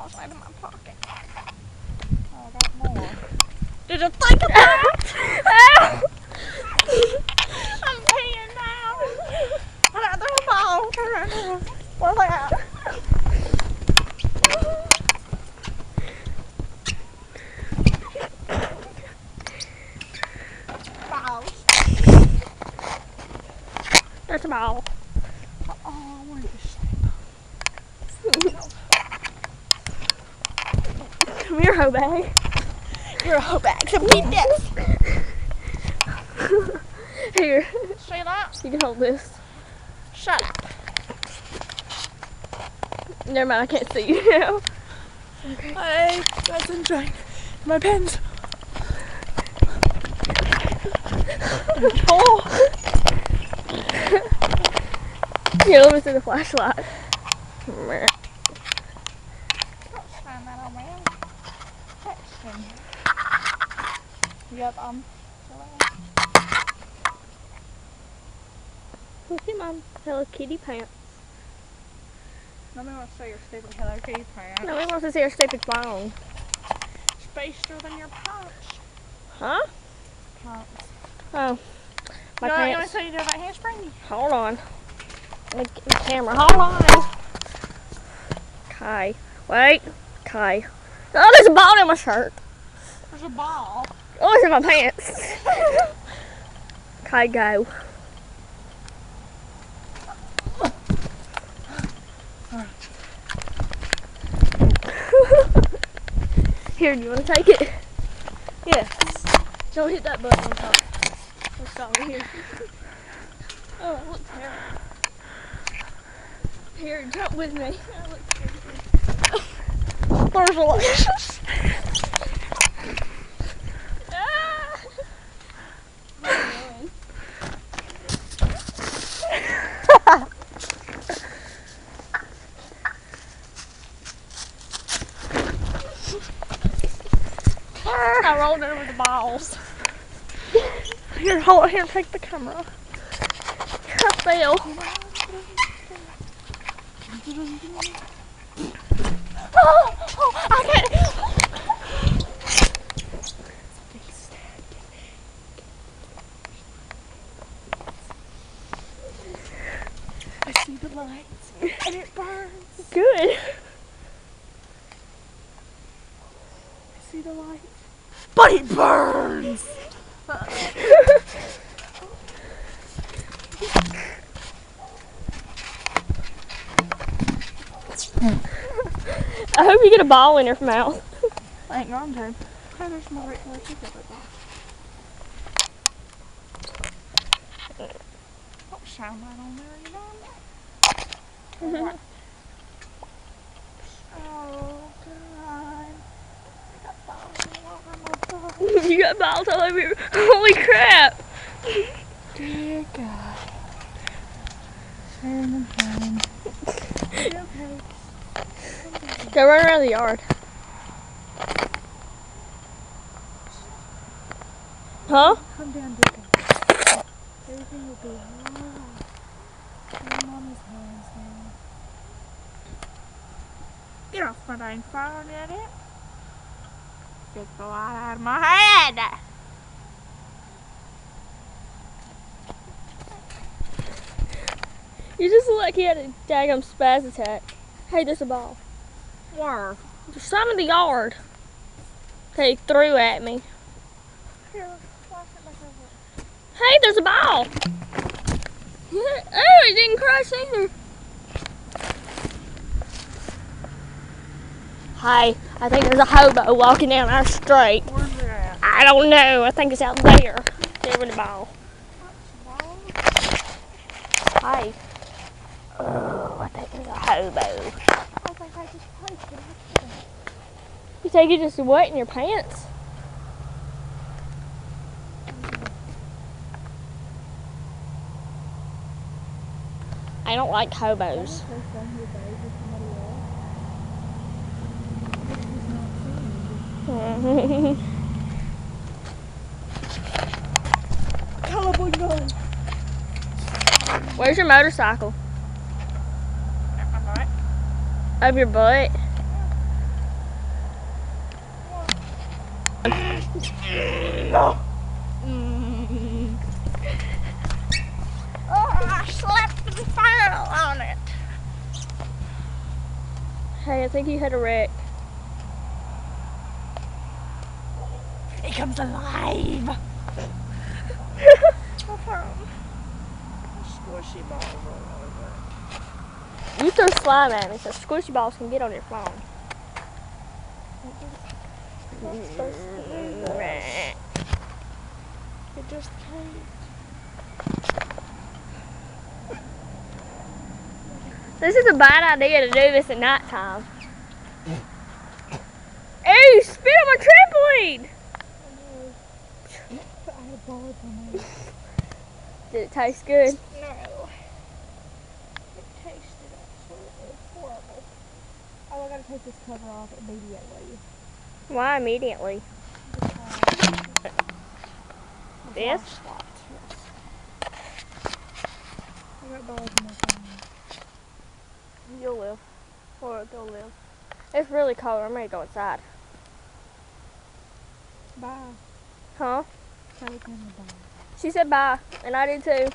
falls out of my pocket. Oh, I got more. Did you think of that? I'm peeing now. I got the ball. Turn around. Where's that? Balls. That's a ball. Oh, I wanted to sleep. Come here, hoe bag. You're a hoe bag, so eat this. Here, See that? you can hold this. Shut up. Never mind, I can't see you now. Okay. I got sunshine. My pens. Oh. Here, let me see the flashlight. Don't shine that on me. Texting. Yep, Look at my Hello Kitty pants. Nobody wants to see your stupid Hello Kitty pants. Nobody wants to see her stupid phone. Spacier than your punch. Huh? Pants. Oh. My You want to pants. see you do that handspring? Hold on. Let me get the camera. Hold on. Kai. Wait. Kai. Oh, there's a ball in my shirt. There's a ball. Oh, it's in my pants. Kai, go. Here, do you want to take it? Yes. Don't hit that button on top. Let's go over here. Oh, it looks terrible. Here, jump with me. That looks crazy. There's Alexis. Ah! I rolled over the balls. Here, hold it here, take the camera. I fell. Oh, I can't. I see the lights and it burns. Good. I see the lights. But it burns! I hope you get a ball in your mouth. I ain't going to. Oh, there's my regular ticket ball. Don't shine that on there, you know? Oh, God. I got balls all over my butt. You got balls all over your... Holy crap! Dear God. Sharing and sharing. Okay. Go run around the yard. Huh? Come down, Dick. Everything will be alright. Your mommy's hands now. Get off my dang phone, idiot. Get the light out of my head. You just look like he had a daggum spaz attack. Hey, there's a ball. Where? There's some in the yard. That he threw at me. Here, flash it back over. Hey, there's a ball. Oh, it didn't crush either. Hey, I think there's a hobo walking down our street. Where's it at? I don't know. I think it's out there. There with the ball. Hey. Oh, I think there's a hobo. I think I just placed it. You think you just wet in your pants? I don't like hobos. Where's your motorcycle? Am I right? Up your butt? Oh, I slept and fell on it. Hey, I think you had a wreck. He comes alive. Squishy balls all over. You throw slime at me so squishy balls can get on your phone. Not supposed to do that. It just can't. This is a bad idea to do this at nighttime. Ew, spit on my trampoline! I had balls on it. Did it taste good? No. It tasted absolutely horrible. Oh, I gotta take this cover off immediately. Why immediately? This? Flashlight, yes. I got balls in my phone. You'll live. Or they'll live. It's really cold. I'm ready to go inside. Bye. Huh? Tell Tammy bye. She said bye, and I did too.